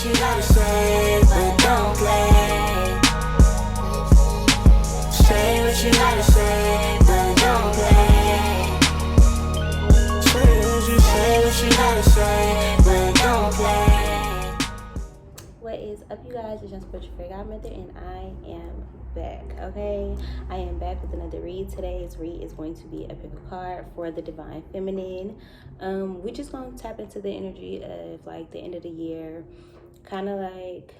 what you gotta say, but don't play. Say what you gotta say, but don't play. Say what you gotta say, but don't play. What is up, you guys? It's your spiritual fairy godmother, and I am back. Okay, I am back with another read. Today's read is going to be a pick a card for the divine feminine. We're just going to tap into the energy of like the end of the year, kind of like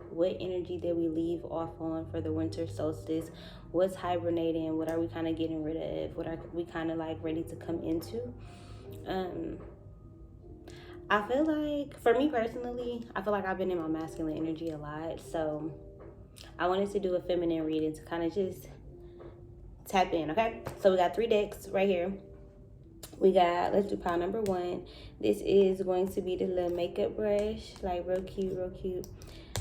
what energy did we leave off on for the winter solstice, what's hibernating, what are we kind of getting rid of, what are we kind of like ready to come into. I feel like, for me personally, I feel like I've been in my masculine energy a lot, so I wanted to do a feminine reading to kind of just tap in, okay? So we got 3 decks right here. We got, let's do pile number 1. This is going to be the little makeup brush, like real cute, the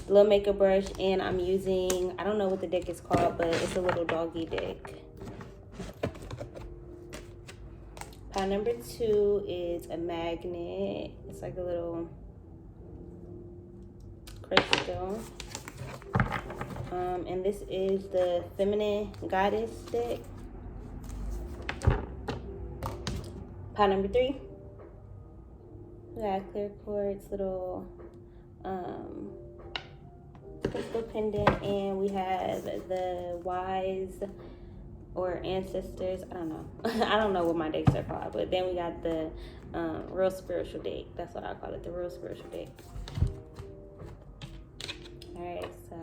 little makeup brush, and I'm using, I don't know what the deck is called, but it's a little doggy deck. Pile number 2 is a magnet. It's like a little crystal. And this is the feminine goddess deck. Pile number 3. We got clear quartz, little crystal pendant, and we have the wise or ancestors. I don't know. I don't know what my decks are called, but then we got the real spiritual deck. That's what I call it, the real spiritual deck. All right, so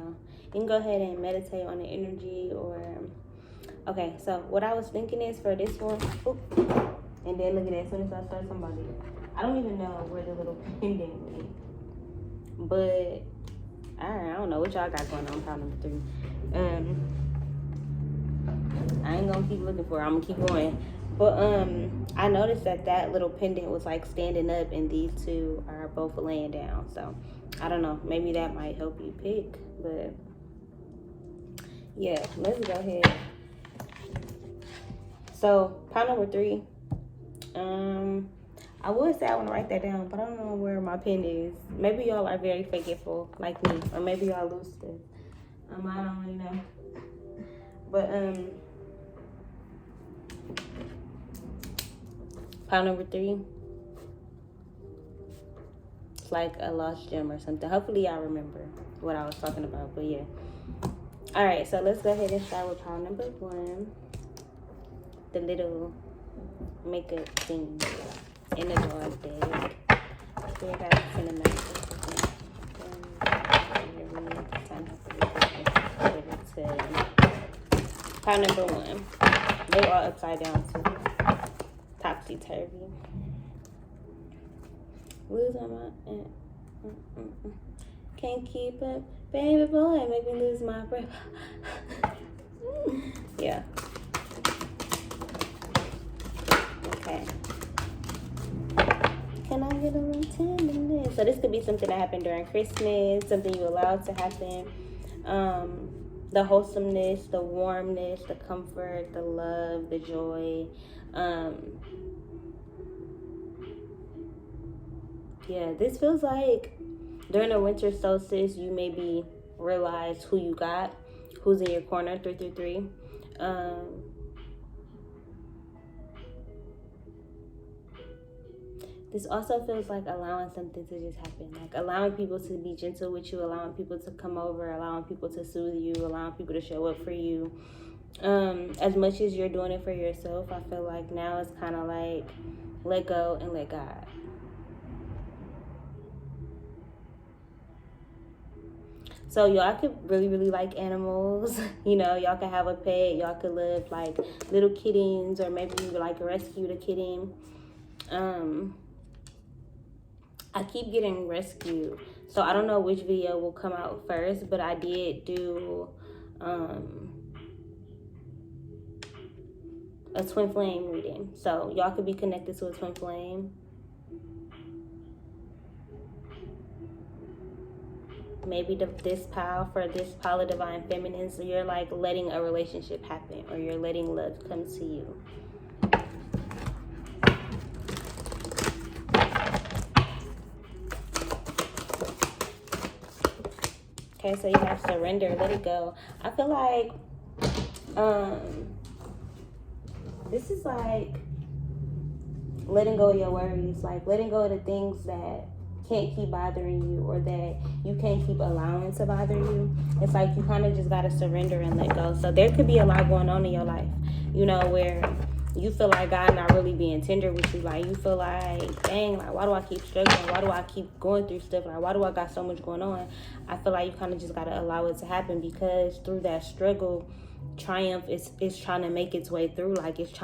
you can go ahead and meditate on the energy, or okay. So what I was thinking is for this one, and then look at that. As soon as I start somebody, I don't even know where the little pendant went, but I don't know what y'all got going on. Pile number 3. I ain't gonna keep looking for it. I'm gonna keep going. But I noticed that little pendant was like standing up, and these two are both laying down. So I don't know. Maybe that might help you pick. But yeah, let's go ahead. So pile number 3. I would say I want to write that down, but I don't know where my pen is. Maybe y'all are very forgetful like me, or maybe y'all lose stuff. I don't really know. But pile number 3. It's like a lost gem or something. Hopefully y'all remember what I was talking about, but yeah. All right, so let's go ahead and start with pile number 1. The little makeup thing in the dog deck. So we got cinematic. Pile number 1. They all upside down too. Topsy-turvy. Lose on my can't keep up, baby boy, make me lose my breath. Yeah. Okay. Can I get a little tenderness? So this could be something that happened during Christmas, something you allowed to happen. The wholesomeness, the warmness, the comfort, the love, the joy. Yeah, this feels like during the winter solstice, you maybe realize who you got, who's in your corner, 333. This also feels like allowing something to just happen, like allowing people to be gentle with you, allowing people to come over, allowing people to soothe you, allowing people to show up for you. As much as you're doing it for yourself, I feel like now it's kind of like let go and let God. So y'all could really like animals. You know, y'all could have a pet. Y'all could live like little kittens, or maybe you like rescue the kitten. I keep getting rescued, so I don't know which video will come out first, but I did do a twin flame reading, so y'all could be connected to a twin flame. Maybe this pile of divine feminine, so you're like letting a relationship happen, or you're letting love come to you. Okay, so you have surrender, let it go. I feel like this is like letting go of your worries, like letting go of the things that can't keep bothering you or that you can't keep allowing to bother you. It's like you kind of just gotta surrender and let go. So there could be a lot going on in your life, you know, where you feel like God not really being tender with you. Like you feel like, dang, like why do I keep struggling? Why do I keep going through stuff? Like why do I got so much going on? I feel like you kind of just gotta allow it to happen, because through that struggle, triumph is trying to make its way through. Like it's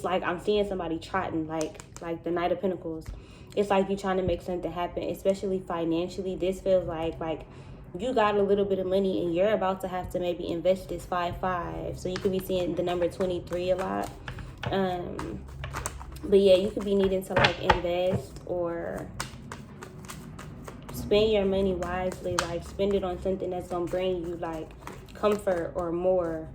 like I'm seeing somebody trotting, like the Knight of Pentacles. It's like you trying to make something happen, especially financially. This feels like you got a little bit of money and you're about to have to maybe invest this 5-5. So you could be seeing the number 23 a lot. But yeah, you could be needing to like invest or spend your money wisely. Like spend it on something that's gonna bring you like comfort or more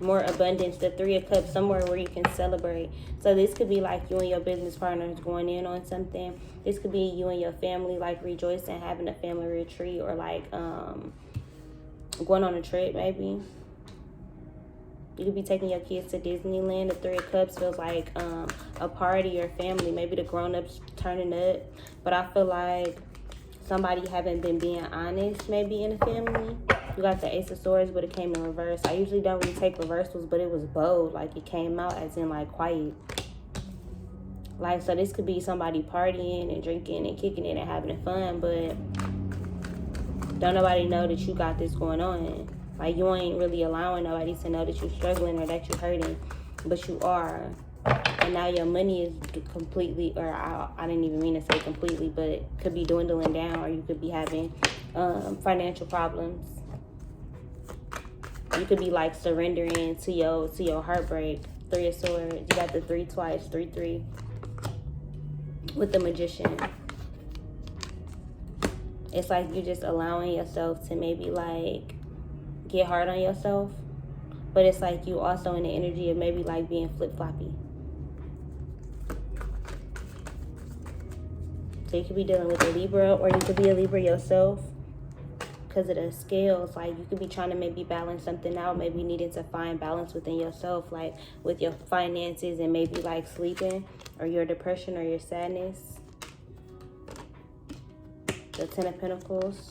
abundance. The 3 of Cups, somewhere where you can celebrate. So this could be like you and your business partners going in on something. This could be you and your family like rejoicing, having a family retreat, or like going on a trip maybe. You could be taking your kids to Disneyland. The 3 of Cups feels like a party or family. Maybe the grown-ups turning up. But I feel like somebody haven't been being honest maybe in the family. You got the Ace of Swords, but it came in reverse. I usually don't really take reversals, but it was bold. Like it came out as in like quiet. Like, so this could be somebody partying and drinking and kicking it and having fun, but don't nobody know that you got this going on. Like you ain't really allowing nobody to know that you're struggling or that you're hurting, but you are. And now your money is completely, or I didn't even mean to say completely, but it could be dwindling down, or you could be having financial problems. You could be like surrendering to your heartbreak. 3 of Swords. You got the 3 twice, 3-3 with the Magician. It's like you're just allowing yourself to maybe like get hard on yourself, but it's like you also in the energy of maybe like being flip-floppy. So you could be dealing with a Libra, or you could be a Libra yourself. Because of the scales, like you could be trying to maybe balance something out, maybe needing to find balance within yourself, like with your finances and maybe like sleeping or your depression or your sadness. The 10 of Pentacles.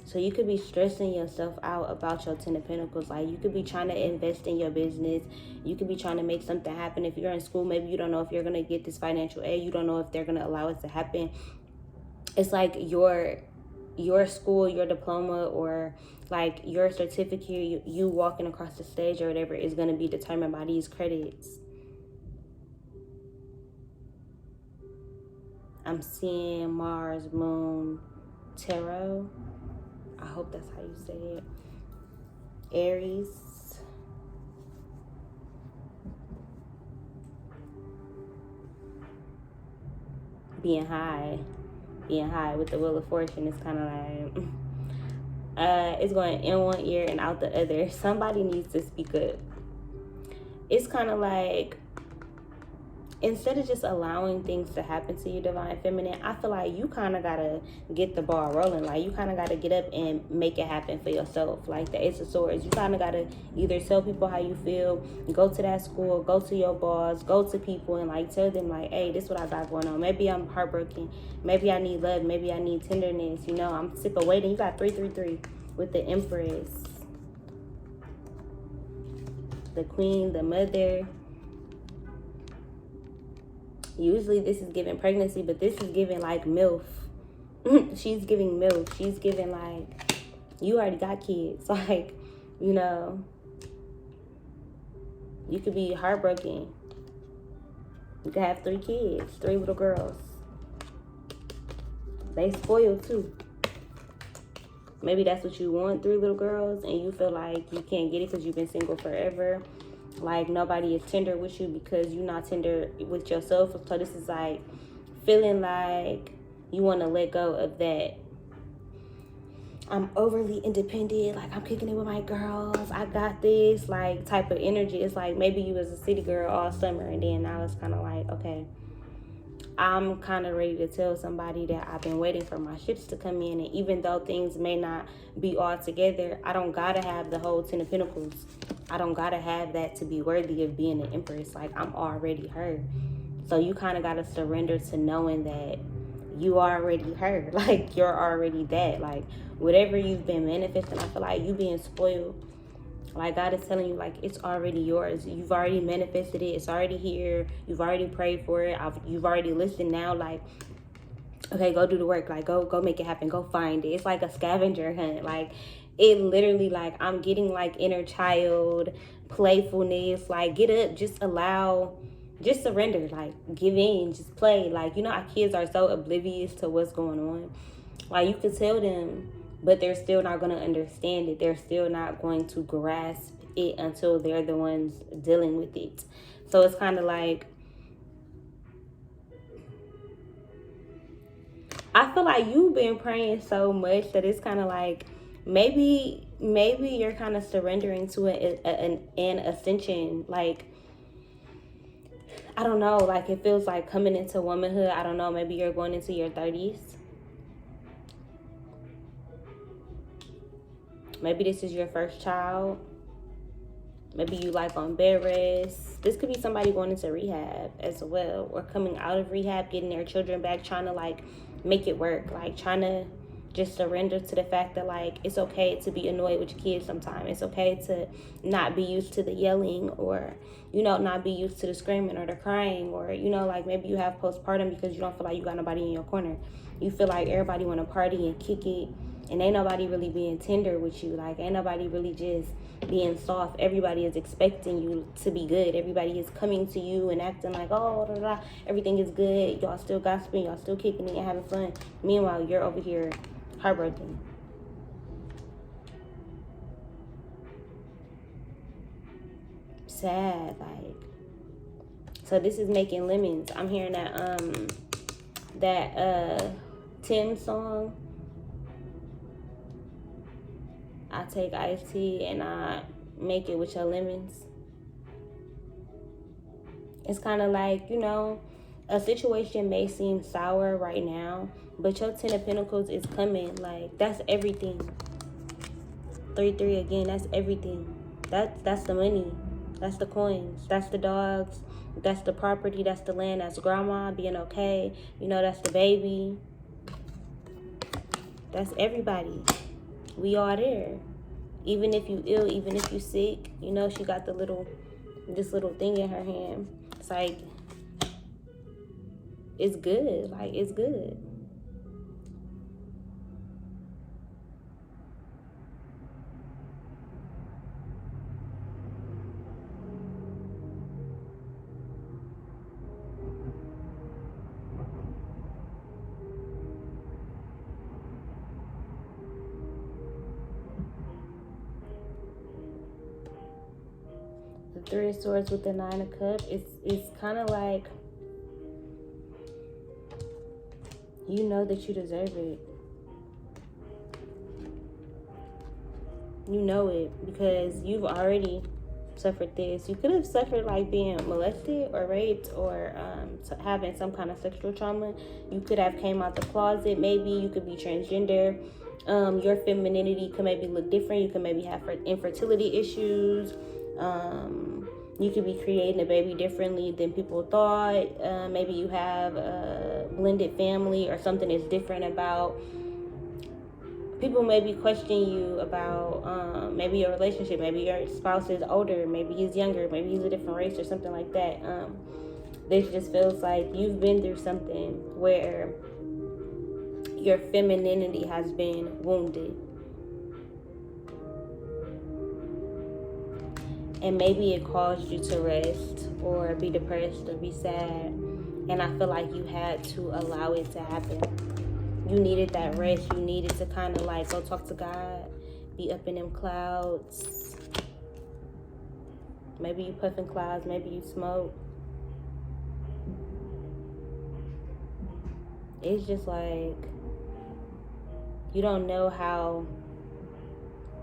So you could be stressing yourself out about your 10 of Pentacles. Like you could be trying to invest in your business. You could be trying to make something happen. If you're in school, maybe you don't know if you're going to get this financial aid. You don't know if they're going to allow it to happen. It's like your school, your diploma, or like your certificate, you walking across the stage or whatever is going to be determined by these credits. I'm seeing Mars, Moon, Tarot. I hope that's how you say it. Aries. Being high with the Wheel of Fortune is kind of like it's going in one ear and out the other. Somebody needs to speak up. It's kind of like, instead of just allowing things to happen to you, Divine Feminine, I feel like you kind of gotta get the ball rolling. Like you kind of gotta get up and make it happen for yourself. Like the Ace of Swords, you kind of gotta either tell people how you feel, go to that school, go to your boss, go to people and like tell them like, hey, this is what I got going on. Maybe I'm heartbroken, maybe I need love, maybe I need tenderness, you know, I'm sick of waiting. You got 3-3-3 with the Empress, the Queen, the Mother. Usually this is giving pregnancy, but this is giving like MILF. She's giving MILF. She's giving like, you already got kids. Like, you know, you could be heartbroken. You could have 3 kids, 3 little girls. They spoiled too. Maybe that's what you want, 3 little girls, and you feel like you can't get it because you've been single forever. Like nobody is tender with you because you're not tender with yourself. So this is like feeling like you want to let go of that. I'm overly independent. Like I'm kicking it with my girls. I got this like type of energy. It's like maybe you was a city girl all summer and then now it's kind of like, okay, I'm kind of ready to tell somebody that I've been waiting for my ships to come in. And even though things may not be all together, I don't gotta have the whole 10 of Pentacles. I don't gotta have that to be worthy of being an Empress. Like, I'm already her. So you kind of gotta surrender to knowing that you already her. Like, you're already that. Like, whatever you've been manifesting, I feel like you being spoiled. Like, God is telling you, like, it's already yours. You've already manifested it. It's already here. You've already prayed for it. You've already listened. Now, like, okay, go do the work. Like, go make it happen. Go find it. It's like a scavenger hunt. Like, it literally, like, I'm getting, like, inner child playfulness. Like, get up. Just allow, just surrender. Like, give in. Just play. Like, you know, our kids are so oblivious to what's going on. Like, you can tell them, but they're still not going to understand it. They're still not going to grasp it until they're the ones dealing with it. So it's kind of like, I feel like you've been praying so much that it's kind of like, maybe you're kind of surrendering to an ascension. Like, I don't know, like, it feels like coming into womanhood. I don't know, maybe you're going into your 30s. Maybe this is your first child. Maybe you like on bed rest. This could be somebody going into rehab as well, or coming out of rehab, getting their children back, trying to, like, make it work. Like, trying to just surrender to the fact that, like, it's okay to be annoyed with your kids sometimes. It's okay to not be used to the yelling, or, you know, not be used to the screaming or the crying, or, you know, like, maybe you have postpartum because you don't feel like you got nobody in your corner. You feel like everybody want to party and kick it, and ain't nobody really being tender with you. Like, ain't nobody really just being soft. Everybody is expecting you to be good. Everybody is coming to you and acting like, oh, da, da, da. Everything is good. Y'all still gossiping. Y'all still kicking it and having fun. Meanwhile, you're over here heartbroken. Sad. Like, so this is making lemons. I'm hearing that Tim song. I take iced tea and I make it with your lemons. It's kind of like, you know, a situation may seem sour right now, but your 10 of Pentacles is coming. Like, that's everything. 3-3 again, that's everything. That's the money. That's the coins. That's the dogs. That's the property. That's the land. That's grandma being okay. You know, that's the baby. That's everybody. We are there. Even if you ill, even if you sick, you know, she got this little thing in her hand. It's like, it's good. Like, it's good. The 3 of Swords with the 9 of Cups, it's kind of like, you know that you deserve it. You know it because you've already suffered this. You could have suffered like being molested or raped, or having some kind of sexual trauma. You could have came out the closet. Maybe you could be transgender. Your femininity could maybe look different. You could maybe have infertility issues. You could be creating a baby differently than people thought. Maybe you have a blended family, or something is different about. People may be questioning you about maybe your relationship. Maybe your spouse is older. Maybe he's younger. Maybe he's a different race or something like that. This just feels like you've been through something where your femininity has been wounded. And maybe it caused you to rest or be depressed or be sad. And I feel like you had to allow it to happen. You needed that rest. You needed to kind of like go talk to God, be up in them clouds. Maybe you puffing clouds, maybe you smoke. It's just like, you don't know how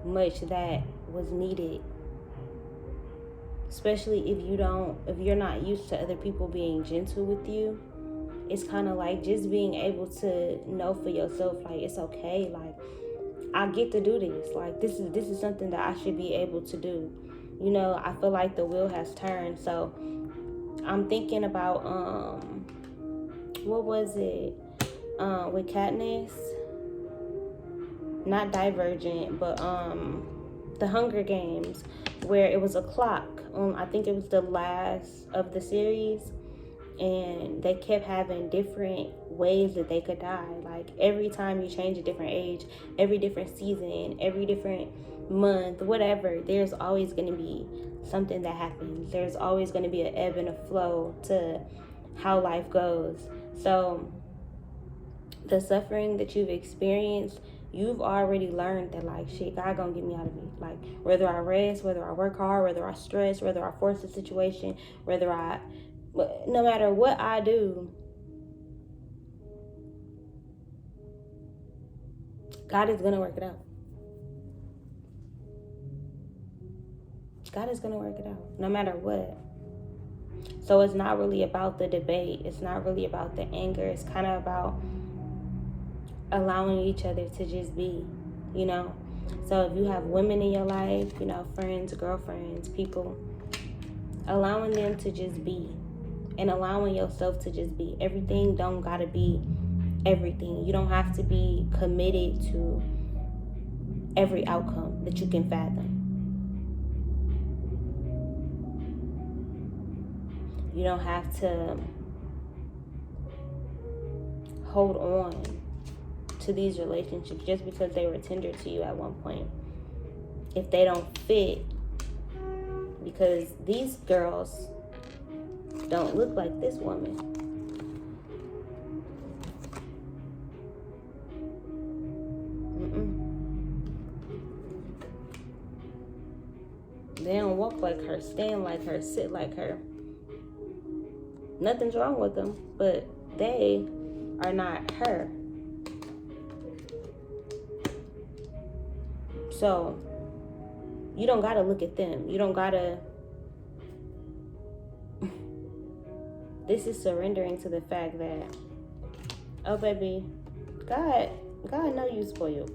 much that was needed. Especially if you're not used to other people being gentle with you. it's kind of like just being able to know for yourself, like, it's okay, like, I get to do this, like, this is something that I should be able to do. You know, I feel like the wheel has turned. So I'm thinking about what was it, with Katniss, not Divergent, but the Hunger Games, where it was a clock. I think it was the last of the series, and they kept having different ways that they could die. Like, every time you change a different age, every different season, every different month, whatever, there's always going to be something that happens. There's always going to be an ebb and a flow to how life goes. So the suffering that you've experienced, you've already learned that, like, shit, God gonna get me out of it. Like, whether I rest, whether I work hard, whether I stress, whether I force a situation, no matter what I do, God is gonna work it out. God is gonna work it out, no matter what. So it's not really about the debate. It's not really about the anger. It's kind of about allowing each other to just be, you know. So if you have women in your life, you know, friends, girlfriends, people, allowing them to just be, and allowing yourself to just be. Everything don't gotta be everything. You don't have to be committed to every outcome that you can fathom. You don't have to hold on to these relationships just because they were tender to you at one point. If they don't fit, because these girls don't look like this woman. They don't walk like her, stand like her, sit like her. Nothing's wrong with them, but they are not her. So you don't gotta look at them. You don't gotta. This is surrendering to the fact that, oh baby, God know you spoiled.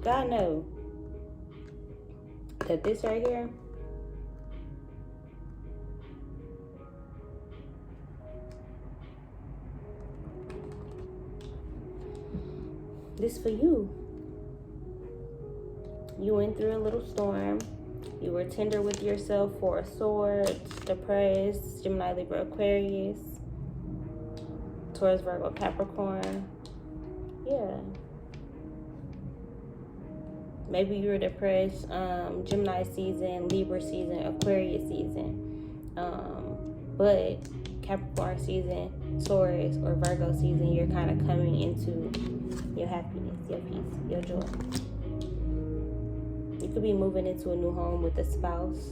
God know that this right here, this for you. You went through a little storm. You were tender with yourself for a sword, depressed, Gemini, Libra, Aquarius, Taurus, Virgo, Capricorn. Yeah. Maybe you were depressed, Gemini season, Libra season, Aquarius season. But Capricorn season, Taurus, or Virgo season, you're kind of coming into your happiness, your peace, your joy. You could be moving into a new home with a spouse.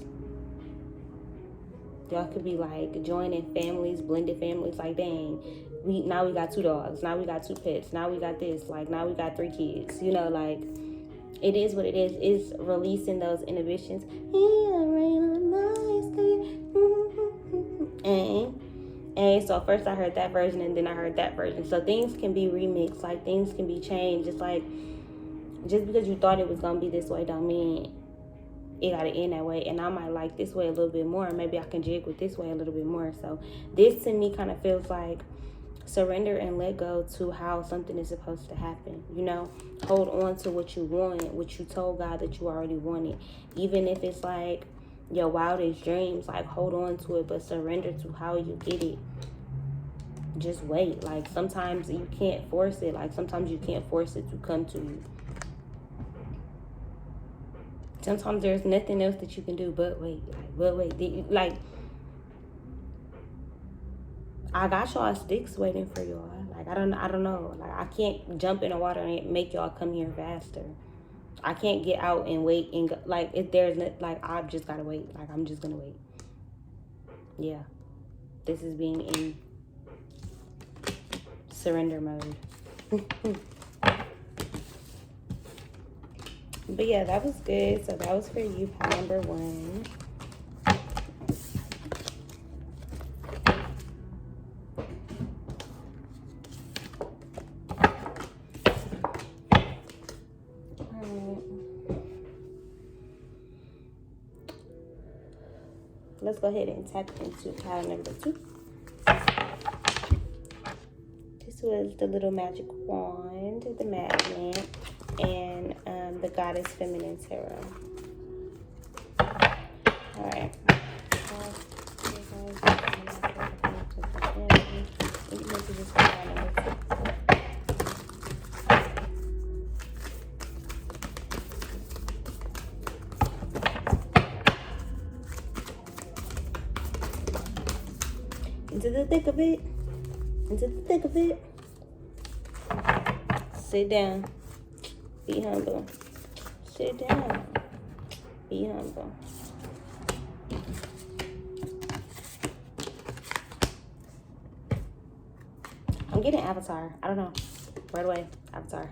Y'all could be like joining families, blended families. Like, dang, now we got 2 dogs. Now we got 2 pets. Now we got this. Like, now we got 3 kids. You know, like, it is what it is. It's releasing those inhibitions. And so first I heard that version, and then I heard that version. So things can be remixed. Like, things can be changed. It's like, just because you thought it was going to be this way don't mean it got to end that way. And I might like this way a little bit more. Maybe I can jig with this way a little bit more. So this to me kind of feels like surrender and let go to how something is supposed to happen. You know, hold on to what you want, what you told God that you already wanted. Even if it's like your wildest dreams, like, hold on to it, but surrender to how you get it. Just wait. Like, sometimes you can't force it. Like, sometimes you can't force it to come to you. Sometimes there's nothing else that you can do but wait. Like, I got y'all sticks waiting for y'all. Like, I don't know. Like, I can't jump in the water and make y'all come here faster. I can't get out and wait and go. Like, if there's not, like, I've just gotta wait. Like, I'm just gonna wait. Yeah, this is being in surrender mode. But yeah, that was good. So that was for you, pile number 1. let's go ahead and tap into pile number 2. This was the little magic wand, the magnet, and the Goddess Feminine Tarot. All right. Into the thick of it. Into the thick of it. Sit down. Be humble. Sit down. Be humble. I'm getting Avatar. I don't know. Right away. Avatar.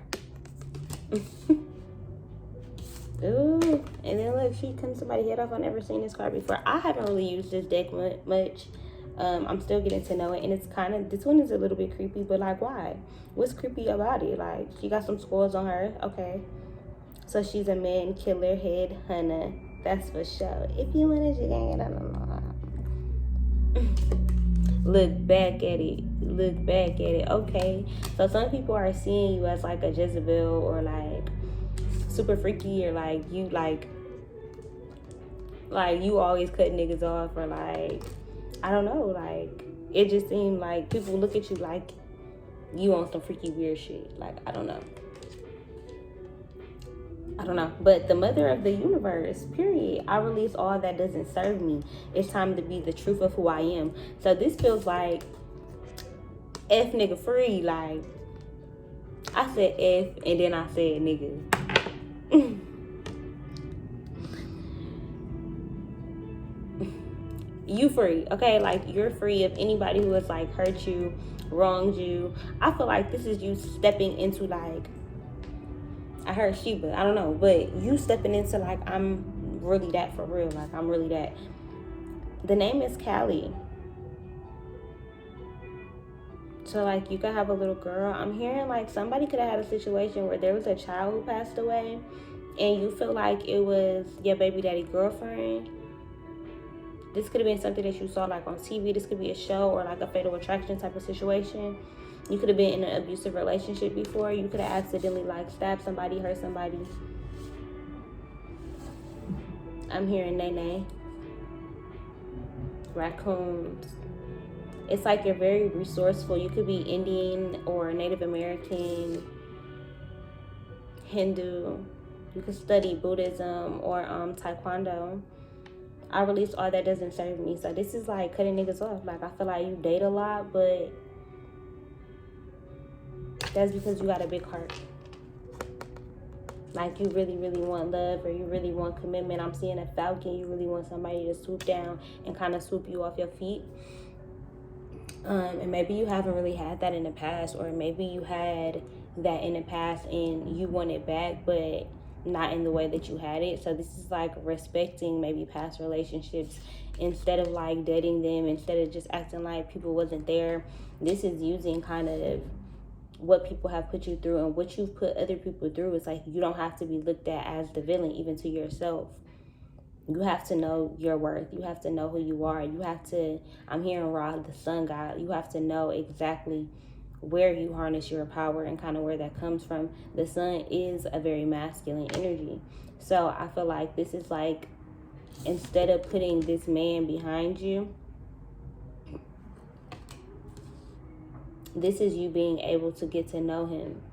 Ooh. And then look, she comes somebody head off. I've never seen this card before. I haven't really used this deck much. I'm still getting to know it, and it's kind of, this one is a little bit creepy, but like, why? What's creepy about it? Like, she got some squirrels on her. Okay, so she's a man killer, head hunter. That's for sure. If you want it, you can get it. Look back at it. Look back at it. Okay, so some people are seeing you as like a Jezebel, or like super freaky, or like you you always cut niggas off, or like, I don't know, like, it just seemed like people look at you like you on some freaky weird shit. Like, I don't know. But the mother of the universe, period. I release all that doesn't serve me. It's time to be the truth of who I am. So this feels like F nigga free. Like, I said F and then I said nigga. You free, okay? Like, you're free of anybody who has like hurt you, wronged you. I feel like this is you stepping into, like, I heard Sheba, I don't know, but you stepping into like, I'm really that for real. Like, I'm really that. The name is Callie. So like, you could have a little girl. I'm hearing like somebody could have had a situation where there was a child who passed away, and you feel like it was your baby daddy girlfriend. This could have been something that you saw like on TV. This could be a show, or like a Fatal Attraction type of situation. You could have been in an abusive relationship before. You could have accidentally like stabbed somebody, hurt somebody. I'm hearing nene. Raccoons. It's like you're very resourceful. You could be Indian or Native American, Hindu. You could study Buddhism or Taekwondo. I release all that doesn't serve me. So this is like cutting niggas off. Like, I feel like you date a lot, but that's because you got a big heart. Like, you really, really want love, or you really want commitment. I'm seeing a falcon. You really want somebody to swoop down and kind of swoop you off your feet. And maybe you haven't really had that in the past, or maybe you had that in the past and you want it back, but not in the way that you had it. So this is like respecting maybe past relationships instead of like dating them, instead of just acting like people wasn't there. This is using kind of what people have put you through and what you've put other people through. It's like, you don't have to be looked at as the villain, even to yourself. You have to know your worth. You have to know who you are. You have to, I'm hearing Ra, the sun god, you have to know exactly where you harness your power and kind of where that comes from. The sun is a very masculine energy. So I feel like this is like, instead of putting this man behind you, this is you being able to get to know him.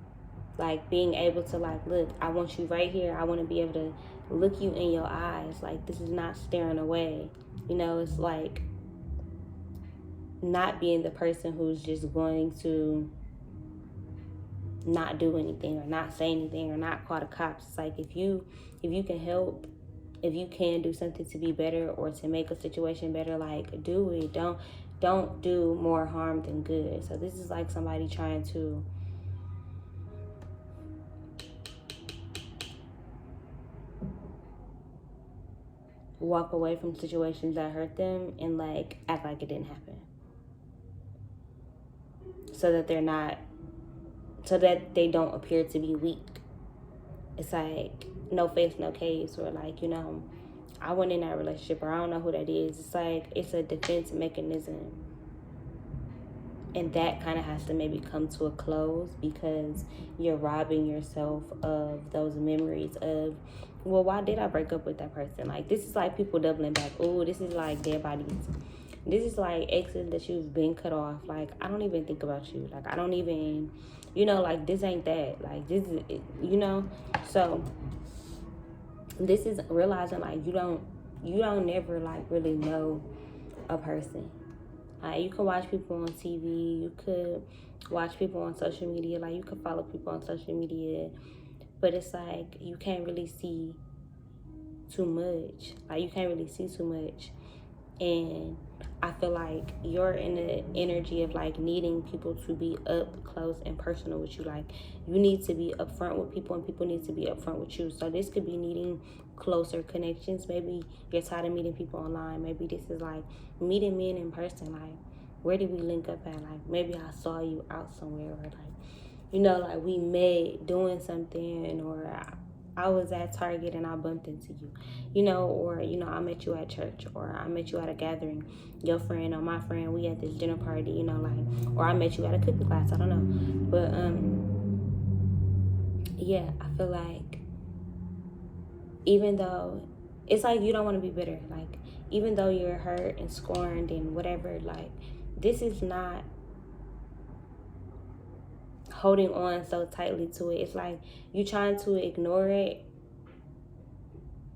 Like, being able to like, look, I want you right here. I want to be able to look you in your eyes. Like, this is not staring away. You know, it's like not being the person who's just going to not do anything or not say anything or not call the cops. It's like, if you can help, if you can do something to be better or to make a situation better, like, do it. Don't do more harm than good. So this is like somebody trying to walk away from situations that hurt them and like act like it didn't happen, so that they don't appear to be weak. It's like, no face, no case, or like, you know, I went in that relationship, or I don't know who that is. It's like, it's a defense mechanism. And that kind of has to maybe come to a close, because you're robbing yourself of those memories of, well, why did I break up with that person? Like, this is like people doubling back. Oh, this is like dead bodies. This is like exes that you've been cut off. Like, I don't even think about you. Like, I don't even, like, this ain't that. Like, this is, So, this is realizing, like, you don't never, like, really know a person. You can watch people on TV. You could watch people on social media. Like, you could follow people on social media. But it's like, you can't really see too much. Like, you can't really see too much. And I feel like you're in the energy of, like, needing people to be up close and personal with you. Like, you need to be upfront with people, and people need to be upfront with you. So this could be needing closer connections. Maybe you're tired of meeting people online. Maybe this is like meeting men in person. Like, where did we link up at? Like, maybe I saw you out somewhere, or like, like, we met doing something, or I was at Target and I bumped into you, or, I met you at church, or I met you at a gathering, your friend or my friend, we at this dinner party, like, or I met you at a cooking class, I don't know. But, yeah, I feel like, even though it's like you don't want to be bitter, like, even though you're hurt and scorned and whatever, like, this is not holding on so tightly to it. It's like you trying to ignore it.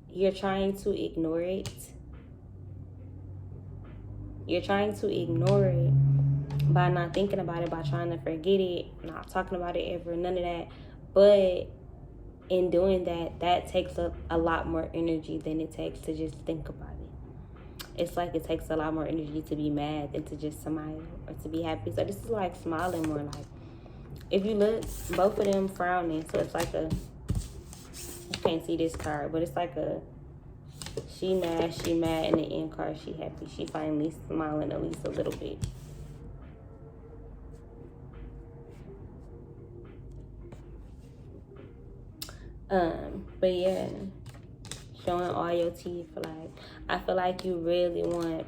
You're trying to ignore it. You're trying to ignore it by not thinking about it, by trying to forget it, not talking about it ever, none of that. But in doing that, that takes up a lot more energy than it takes to just think about it. It's like it takes a lot more energy to be mad than to just smile or to be happy. So this is like smiling more. Like, if you look, both of them frowning. So it's like you can't see this card, but it's like she mad, and the end card, she happy. She finally smiling at least a little bit. But yeah, showing all your teeth. Like, I feel like you really want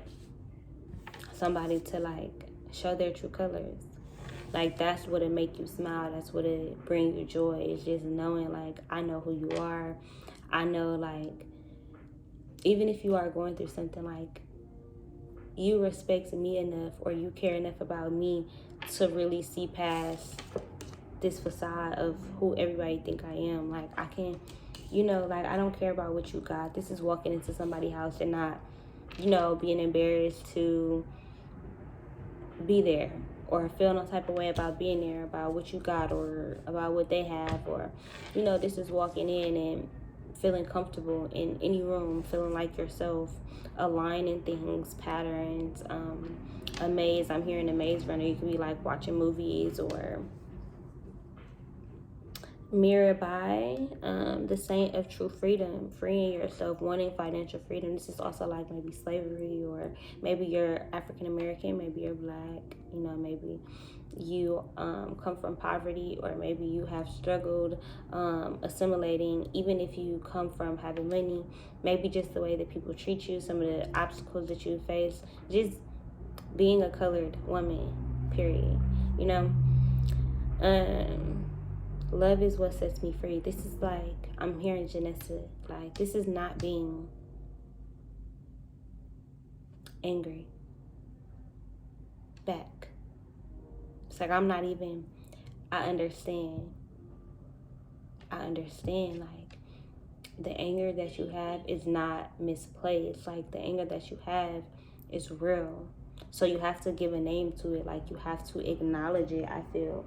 somebody to, like, show their true colors. Like, that's what it make you smile. That's what it bring you joy. It's just knowing, like, I know who you are. I know, like, even if you are going through something, like, you respect me enough, or you care enough about me to really see past this facade of who everybody think I am. Like, I can, like, I don't care about what you got. This is walking into somebody's house and not, being embarrassed to be there, or feel no type of way about being there, about what you got, or about what they have, or, this is walking in and feeling comfortable in any room, feeling like yourself, aligning things, patterns, a maze. I'm hearing a maze runner. You could be like watching movies, or mirror by the saint of true freedom, freeing yourself, wanting financial freedom. This is also like maybe slavery, or maybe you're African American, maybe you're Black, maybe you come from poverty, or maybe you have struggled assimilating. Even if you come from having money, maybe just the way that people treat you, some of the obstacles that you face, just being a colored woman, period. Love is what sets me free. This is like, I'm hearing Janessa, like, this is not being angry back. It's like, I'm not even, I understand, like, the anger that you have is not misplaced. Like, the anger that you have is real. So you have to give a name to it. Like, you have to acknowledge it, I feel.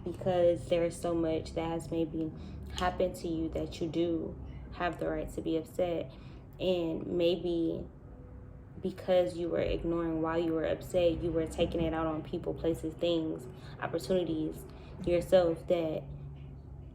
Because there is so much that has maybe happened to you that you do have the right to be upset. And maybe because you were ignoring while you were upset, you were taking it out on people, places, things, opportunities, yourself, that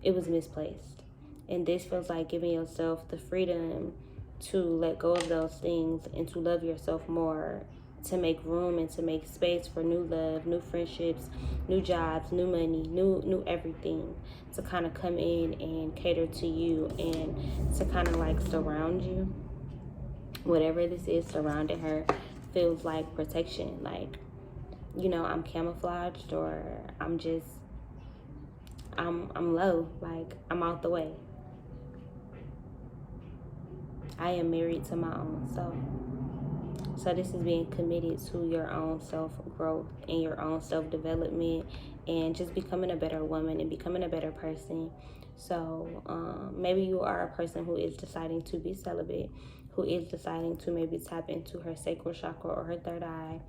it was misplaced. And this feels like giving yourself the freedom to let go of those things and to love yourself more, to make room and to make space for new love, new friendships, new jobs, new money, new everything to kind of come in and cater to you, and to kind of like surround you. whatever this is surrounding her feels like protection. Like, you know, I'm camouflaged, or I'm low, like I'm out the way. I am married to my own self. So this is being committed to your own self-growth and your own self-development, and just becoming a better woman and becoming a better person. So maybe you are a person who is deciding to be celibate, who is deciding to maybe tap into her sacral chakra or her third eye,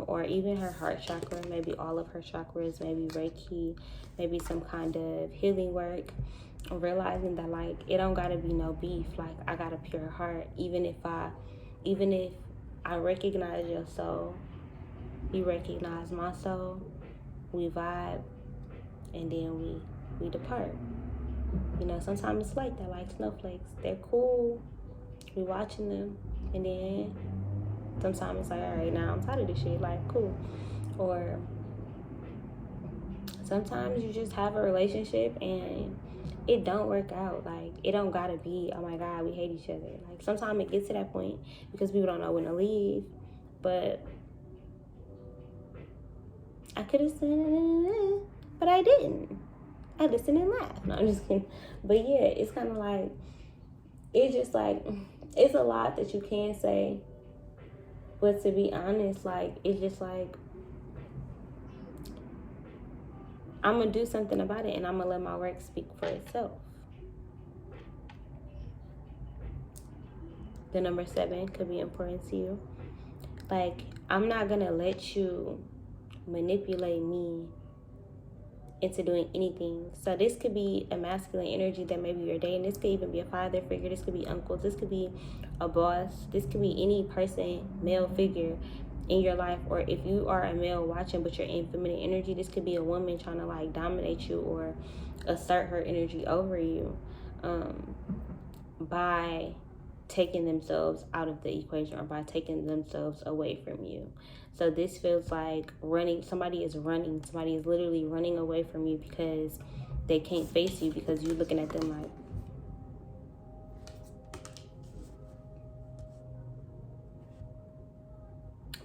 or even her heart chakra, maybe all of her chakras, maybe Reiki, maybe some kind of healing work. Realizing that, like, it don't gotta be no beef. Like, I got a pure heart. Even if I recognize your soul, you recognize my soul, we vibe, and then we depart. You know, sometimes it's like that, like snowflakes. They're cool, we watching them, and then sometimes it's like, all right, now I'm tired of this shit, like, cool. Or sometimes you just have a relationship and it don't work out. Like, it don't gotta be, oh my God, we hate each other. Like, sometimes it gets to that point because people don't know when to leave. But I could have said, but I didn't. I listened and laughed. No, I'm just kidding. But yeah, it's kind of like, it's just like, it's a lot that you can say. But to be honest, like, it's just like, I'm going to do something about it, and I'm going to let my work speak for itself. The number 7 could be important to you. Like, I'm not going to let you manipulate me into doing anything. So this could be a masculine energy that maybe you're dating. This could even be a father figure. This could be uncles. This could be a boss. This could be any person, male figure in your life. Or if you are a male watching but you're in feminine energy, this could be a woman trying to like dominate you or assert her energy over you by taking themselves out of the equation or by taking themselves away from you. So this feels like running. Somebody is literally running away from you because they can't face you, because you're looking at them like,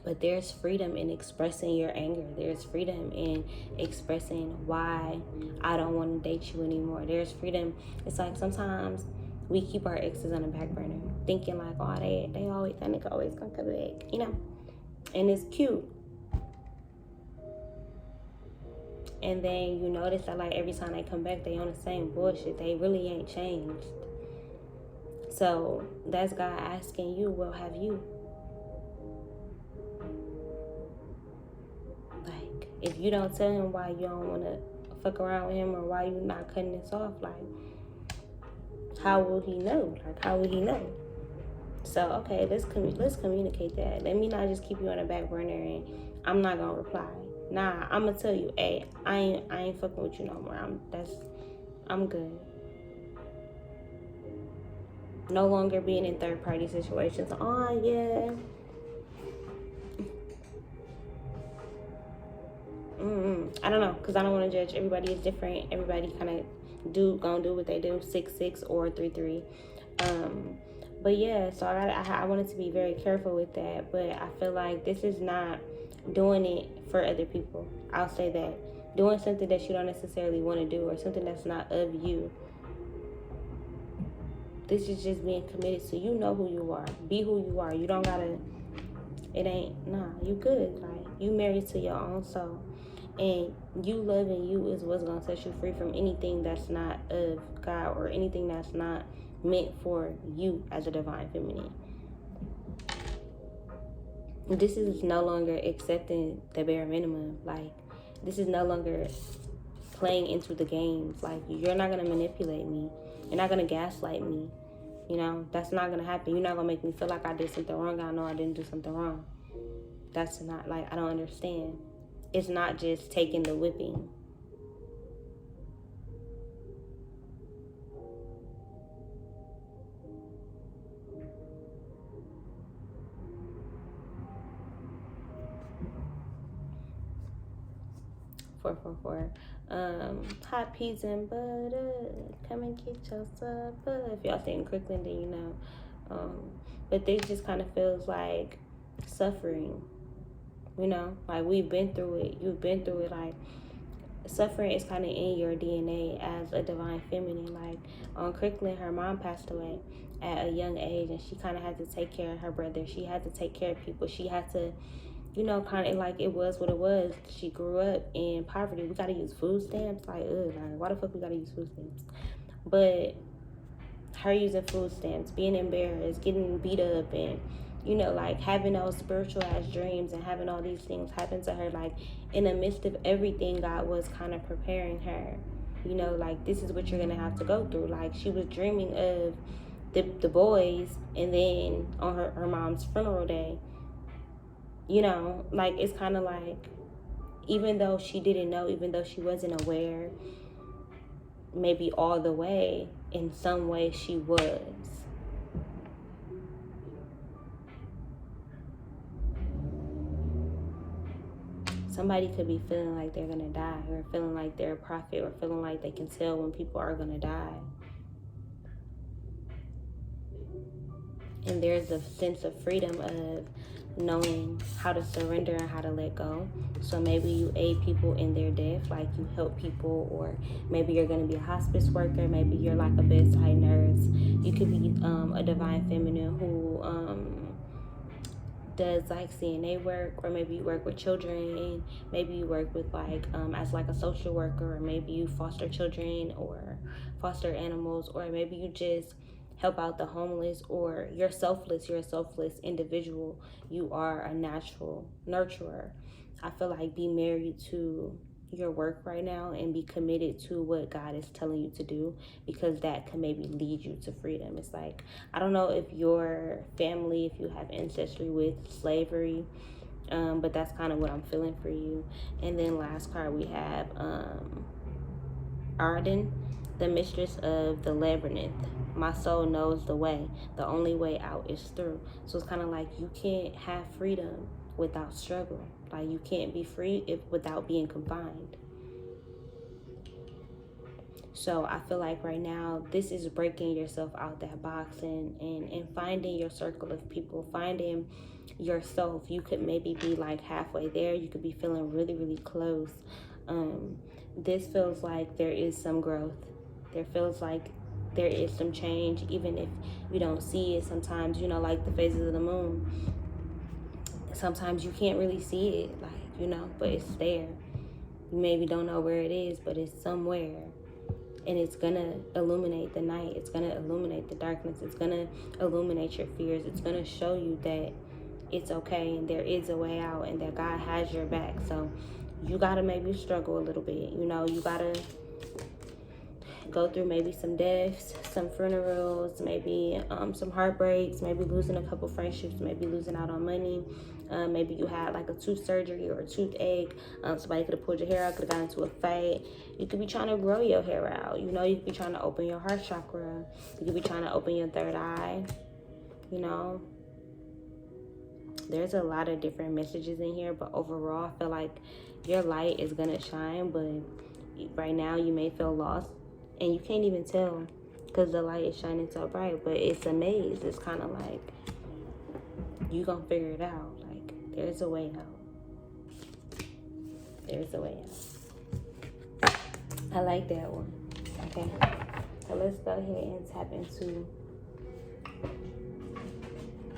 but there's freedom in expressing your anger. There's freedom in expressing why I don't want to date you anymore. There's freedom. It's like sometimes we keep our exes on the back burner, thinking like, oh, they always, that nigga always gonna come back, you know? And it's cute. And then you notice that like every time they come back, they on the same bullshit. They really ain't changed. So that's God asking you, well, have you? Like, if you don't tell him why you don't want to fuck around with him or why you not cutting this off, like, how will he know? Like, how will he know? So, okay, let's communicate that. Let me not just keep you on the back burner and I'm not gonna reply. Nah, I'm gonna tell you, hey, I ain't fucking with you no more. I'm good. No longer being in third party situations. Oh yeah. I don't know, because I don't want to judge. Everybody is different. Everybody kind of gonna do what they do, 6'6" or 3'3". But yeah, so I wanted to be very careful with that. But I feel like this is not doing it for other people. I'll say that. Doing something that you don't necessarily want to do or something that's not of you. This is just being committed. So you know who you are. Be who you are. You don't gotta, you good. Like, you married to your own soul. And you loving you is what's going to set you free from anything that's not of God or anything that's not meant for you as a divine feminine. This is no longer accepting the bare minimum. Like, this is no longer playing into the games. Like, you're not going to manipulate me. You're not going to gaslight me. You know, that's not going to happen. You're not going to make me feel like I did something wrong. I know I didn't do something wrong. That's not, like, I don't understand. It's not just taking the whipping. Four. Hot peas and butter. Come and get your supper. If y'all stay in Crooklyn, then you know. But this just kind of feels like suffering, you know, like we've been through it. You've been through it. Like, suffering is kind of in your DNA as a divine feminine. Like, on Kirkland, her mom passed away at a young age, and she kind of had to take care of her brother. She had to take care of people. She had to, you know, kind of like, it was what it was. She grew up in poverty. We got to use food stamps. Like, ugh, like, why the fuck we got to use food stamps? But her using food stamps, being embarrassed, getting beat up, and, you know, like, having those spiritual ass dreams and having all these things happen to her, like, in the midst of everything, God was kind of preparing her, you know, like, this is what you're gonna have to go through. Like, she was dreaming of the boys, and then on her mom's funeral day, you know, like, it's kind of like, even though she didn't know, even though she wasn't aware, maybe all the way, in some way she was. Somebody could be feeling like they're gonna die, or feeling like they're a prophet, or feeling like they can tell when people are gonna die. And there's a sense of freedom of knowing how to surrender and how to let go. So maybe you aid people in their death, like you help people, or maybe you're going to be a hospice worker, maybe you're like a bedside nurse. You could be a divine feminine who does like CNA work, or maybe you work with children, maybe you work with like as like a social worker, or maybe you foster children or foster animals, or maybe you just help out the homeless, or you're a selfless individual. You are a natural nurturer. I feel like be married to your work right now and be committed to what God is telling you to do, because that can maybe lead you to freedom. It's like, I don't know if your family, if you have ancestry with slavery, but that's kind of what I'm feeling for you. And then last card we have Arden, the mistress of the labyrinth. My soul knows the way. The only way out is through. So it's kind of like, you can't have freedom without struggle. Like, you can't be free without being confined. So I feel like right now, this is breaking yourself out that box, and finding your circle of people, finding yourself. You could maybe be like halfway there. You could be feeling really, really close. This feels like there is some growth. There feels like there is some change, even if you don't see it sometimes, you know, like the phases of the moon. Sometimes you can't really see it, like, you know, but it's there. You maybe don't know where it is, but it's somewhere. And it's gonna illuminate the night. It's gonna illuminate the darkness. It's gonna illuminate your fears. It's gonna show you that it's okay, and there is a way out, and that God has your back. So you gotta maybe struggle a little bit. You know, you gotta go through maybe some deaths, some funerals, maybe some heartbreaks, maybe losing a couple friendships, maybe losing out on money. Maybe you had like a tooth surgery or a toothache. Somebody could have pulled your hair out, could have gotten into a fight. You could be trying to grow your hair out. You know, you could be trying to open your heart chakra. You could be trying to open your third eye. You know, there's a lot of different messages in here, but overall, I feel like your light is going to shine, but right now you may feel lost, and you can't even tell because the light is shining so bright, but it's a maze. It's kind of like, you gonna figure it out. Like, there's a way out. There's a way out. I like that one. Okay, so let's go ahead and tap into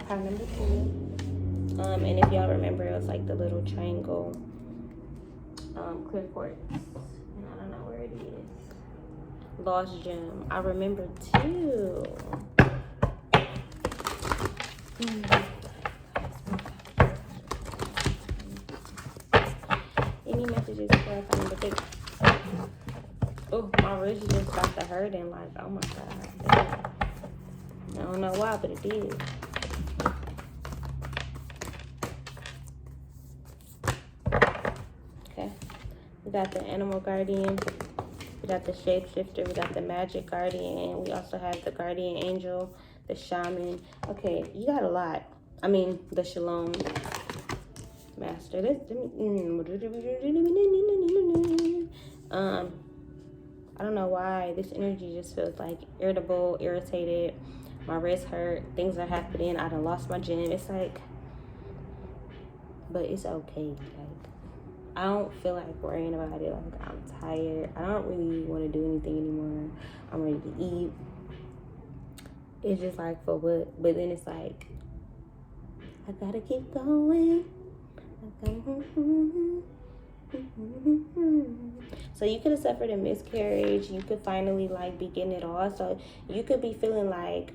card number 2. And if y'all remember, it was like the little triangle clear quartz, and I don't know where it is. Lost gem. I remember too. Any messages for card number 3? Oh, my wrist just got to hurting. Like, oh my god. I don't know why, but it did. Okay. We got the animal guardian. We got the shapeshifter. We got the magic guardian. We also have the guardian angel, the shaman. Okay, you got a lot. I mean, the shalom master. I don't know why this energy just feels like irritable, irritated. my wrist hurt, things are happening, I done lost my gym. It's like, but it's okay. Like, I don't feel like worrying about it. Like, I'm tired. I don't really want to do anything anymore. I'm ready to eat. It's just like, for what? But then it's like, I gotta keep going. So you could have suffered a miscarriage. You could finally like be getting it all. So you could be feeling like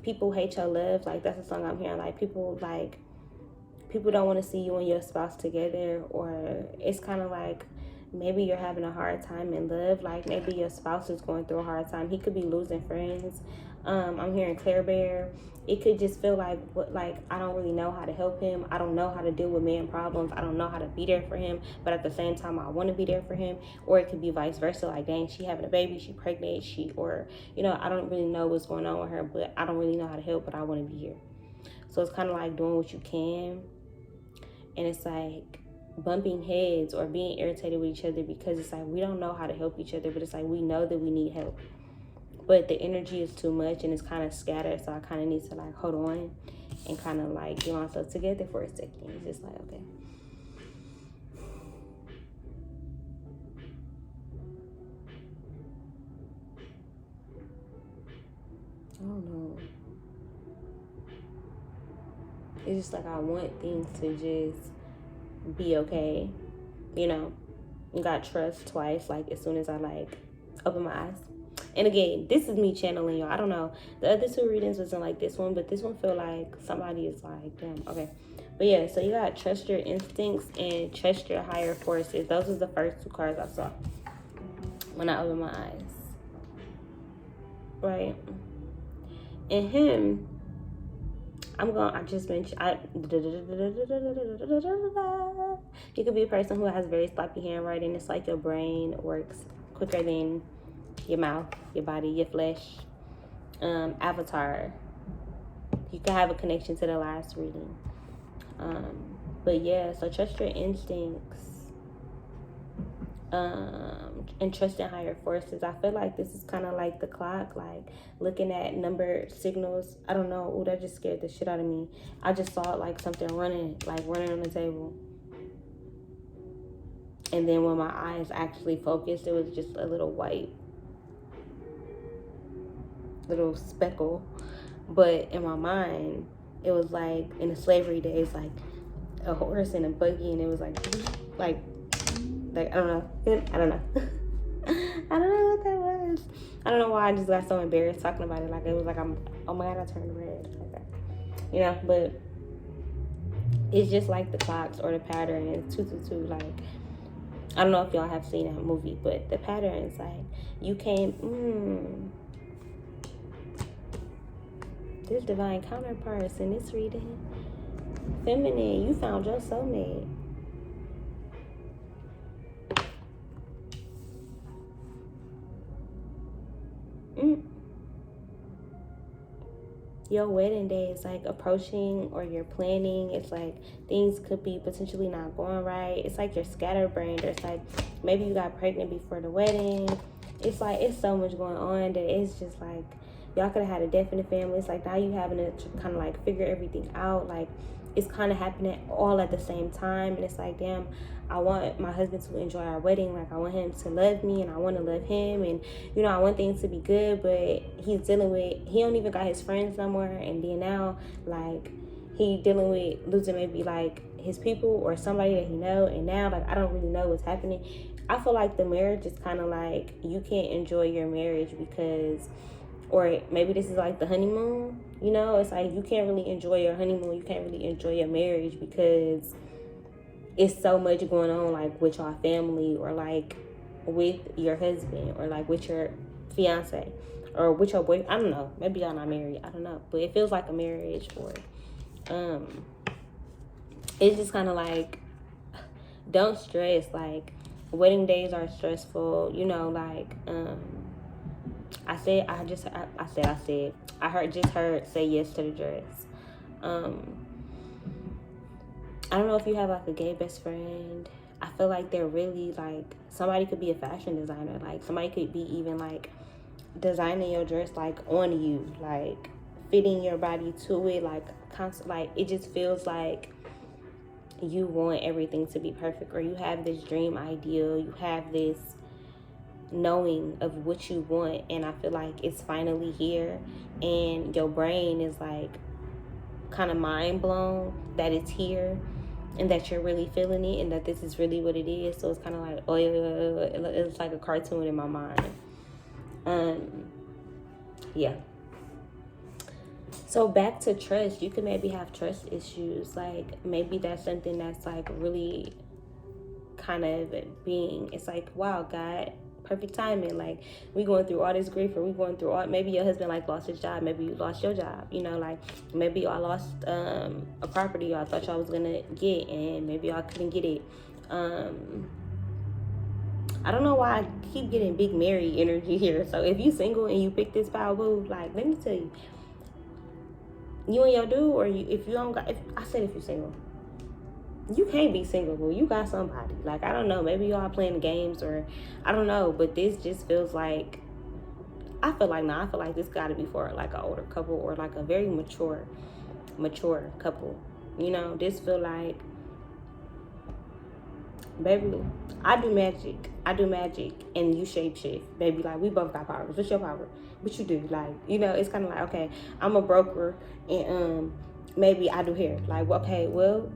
people hate your love. Like, that's the song I'm hearing. Like, people don't want to see you and your spouse together. Or it's kind of like maybe you're having a hard time in love. Like, maybe your spouse is going through a hard time. He could be losing friends. I'm hearing Claire Bear. It could just feel like, I don't really know how to help him. I don't know how to deal with man problems. I don't know how to be there for him. But at the same time, I want to be there for him. Or it could be vice versa. Like, dang, she having a baby, she pregnant, I don't really know what's going on with her, but I don't really know how to help, but I want to be here. So it's kind of like doing what you can. And it's like bumping heads or being irritated with each other because it's like we don't know how to help each other, but it's like we know that we need help. But the energy is too much and it's kind of scattered, so I kind of need to like hold on and kind of like get myself together for a second. It's just like, okay. I don't know. It's just like I want things to just be okay. You got trust twice, like as soon as I like open my eyes. And again, this is me channeling y'all. I don't know. The other two readings wasn't like this one, but this one feel like somebody is like, damn, okay. But yeah, so you got trust your instincts and trust your higher forces. Those are the first two cards I saw when I opened my eyes. Right. And him, I just mentioned, you could be a person who has very sloppy handwriting. It's like your brain works quicker than your mouth, your body, your flesh. Avatar. You could have a connection to the last reading. But yeah, so trust your instincts. And trust in higher forces. I feel like this is kind of like the clock, like looking at number signals. I don't know. Oh, that just scared the shit out of me. I just saw it like something running on the table. And then when my eyes actually focused, it was just a little white little speckle. But in my mind, it was like in the slavery days, like a horse and a buggy, and it was like I don't know. I don't know. I don't know what that was. I don't know why I just got so embarrassed talking about it. Like, it was like, oh my God, I turned red. Okay. But it's just like the clocks or the pattern is 222. Like, I don't know if y'all have seen that movie, but the pattern is like, you came, this divine counterparts in this reading. Feminine, you found your soulmate. Your wedding day is like approaching, or you're planning. It's like things could be potentially not going right. It's like you're scatterbrained. It's like maybe you got pregnant before the wedding. It's like it's so much going on that it's just like y'all could have had a death in the family. It's like now you having to kind of like figure everything out. Like it's kind of happening all at the same time, and it's like, damn, I want my husband to enjoy our wedding. Like, I want him to love me, and I want to love him, and I want things to be good, but he don't even got his friends no more. And then now, like, he dealing with losing maybe like his people or somebody that he know, and now like I don't really know what's happening. I feel like the marriage is kind of like you can't enjoy your marriage because, or maybe this is like the honeymoon, it's like you can't really enjoy your honeymoon, you can't really enjoy your marriage because it's so much going on, like with your family, or like with your husband, or like with your fiance, or with your boy. I don't know, maybe y'all not married, I don't know, but it feels like a marriage. Or it's just kind of like, don't stress. Like, wedding days are stressful, like I heard say yes to the dress. I don't know if you have like a gay best friend. I feel like they're really like, somebody could be a fashion designer. Like somebody could be even like designing your dress like on you, like fitting your body to it, like constant, like it just feels like you want everything to be perfect, or you have this dream ideal, you have this knowing of what you want, and I feel like it's finally here, and your brain is like kind of mind blown that it's here and that you're really feeling it and that this is really what it is. So it's kind of like, oh yeah, it's like a cartoon in my mind. Yeah. So back to trust, you could maybe have trust issues. Like maybe that's something that's like really kind of being, it's like, wow, God, perfect timing. Like we going through all this grief, or we going through all, maybe your husband like lost his job, maybe you lost your job, you know, like maybe y'all lost a property y'all thought y'all was gonna get, and maybe y'all couldn't get it. I don't know why I keep getting big Mary energy here. So if you single and you pick this power move, like let me tell you, you and your dude, or you, if you don't got, if I said if you single, you can't be single, boo. You got somebody. Like, I don't know. Maybe y'all playing games, or I don't know. But this just feels like, I feel like this got to be for like an older couple, or like a very mature couple. You know, this feel like, baby, I do magic, and you shape shift, baby. Like we both got powers. What's your power? What you do? Like, you know, it's kind of like, okay, I'm a broker, and maybe I do hair. Like, okay, well,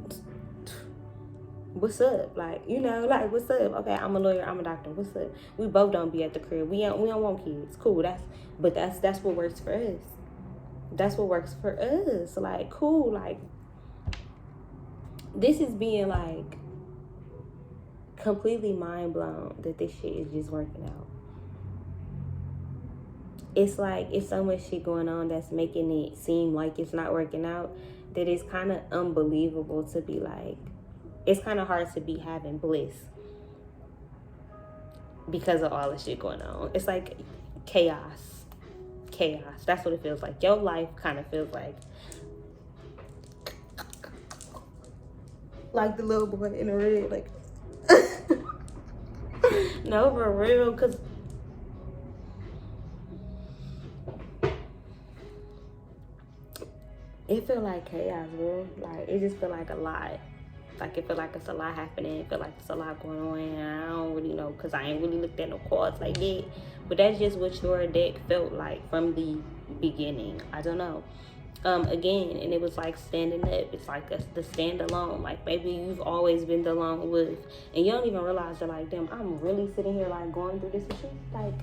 what's up? Like, you know, like what's up? Okay, I'm a lawyer, I'm a doctor. What's up? We both don't be at the crib. We don't want kids. Cool. That's what works for us. That's what works for us. Like, cool. Like, this is being like completely mind blown that this shit is just working out. It's like it's so much shit going on that's making it seem like it's not working out, that it's kind of unbelievable to be like, it's kind of hard to be having bliss because of all the shit going on. It's like chaos. That's what it feels like. Your life kind of feels like the little boy in the red, like no, for real, because it feel like chaos, bro. Like it just feel like a lot. Like it feel like it's a lot happening. It feel like it's a lot going on, and I don't really know because I ain't really looked at no cards like that. But that's just what your deck felt like from the beginning. I don't know. Again, and it was like standing up. It's like the stand alone. Like maybe you've always been the lone wolf, and you don't even realize you're like, damn, I'm really sitting here like going through this with you. Like,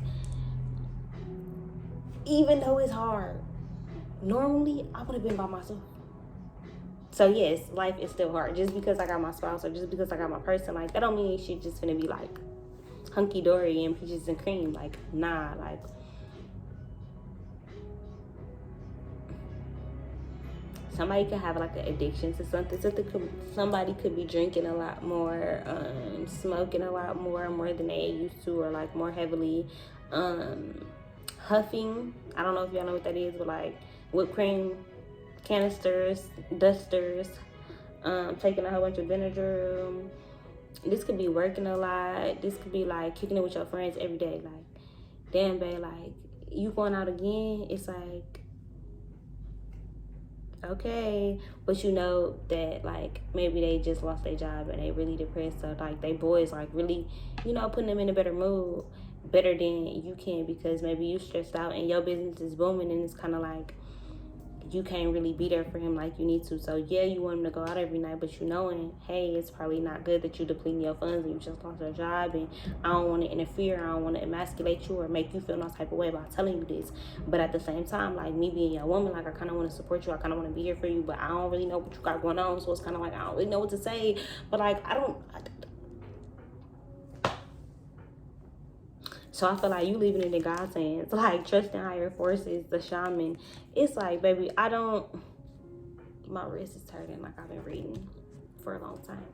even though it's hard, normally I would have been by myself. So yes, life is still hard. Just because I got my spouse, or just because I got my person, like that don't mean she just gonna be like hunky dory and peaches and cream. Like, nah, like somebody could have like an addiction to something. Somebody could be drinking a lot more, smoking a lot more than they used to, or like more heavily, huffing. I don't know if y'all know what that is, but like whipped cream canisters, dusters, taking a whole bunch of vinegar. This could be working a lot. This could be like kicking it with your friends every day. Like, damn, babe, like you going out again? It's like, okay, but you know that like maybe they just lost their job and they really depressed, so like they boys like really, you know, putting them in a better mood, better than you can, because maybe you stressed out and your business is booming, and it's kind of like you can't really be there for him like you need to. So yeah, you want him to go out every night, but you knowing, hey, it's probably not good that you depleting your funds and you just lost your job, and I don't want to interfere, I don't want to emasculate you or make you feel no type of way by telling you this. But at the same time, like me being your woman, like I kind of want to support you, I kind of want to be here for you, but I don't really know what you got going on, so it's kind of like I don't really know what to say. But like so I feel like you leaving it in God's hands, like trusting higher forces, the shaman. It's like, baby, my wrist is hurting, like I've been reading for a long time.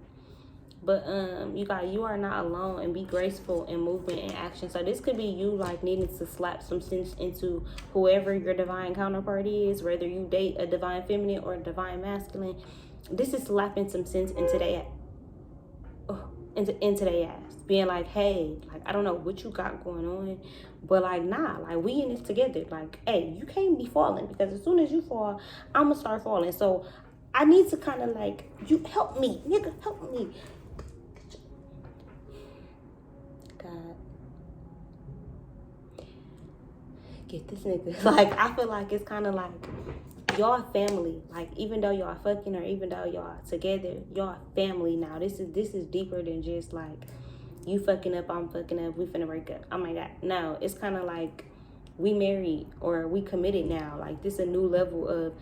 But you are not alone, and be graceful in movement and action. So this could be you like needing to slap some sense into whoever your divine counterpart is, whether you date a divine feminine or a divine masculine. This is slapping some sense into their ass. being like, hey, like, I don't know what you got going on, but like, nah, like, we in this together. Like, hey, you can't be falling, because as soon as you fall, I'm gonna start falling. So I need to kind of like, you help me, nigga, help me. God, get this nigga. Like, I feel like it's kind of like, y'all family. Like, even though y'all fucking, or even though y'all together, y'all family now. This is deeper than just like, you fucking up, I'm fucking up, we finna break up. Oh my God. No, it's kind of like, we married, or we committed now. Like, this is a new level of,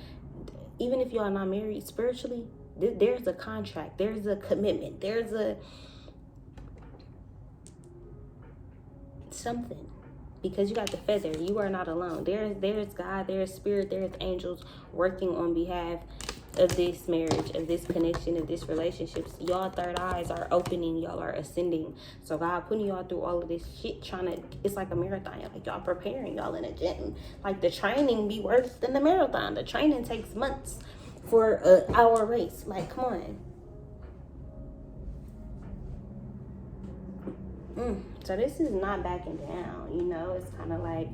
even if y'all not married spiritually, there's a contract, there's a commitment, there's a something. Because you got the feather, you are not alone. There's God, there's spirit, there's angels working on behalf of this marriage, of this connection, of this relationships. Y'all third eyes are opening, y'all are ascending. So God putting y'all through all of this shit, it's like a marathon. Like, y'all preparing, y'all in a gym. Like, the training be worse than the marathon. The training takes months for an hour race. Like, come on. So this is not backing down, you know. It's kind of like,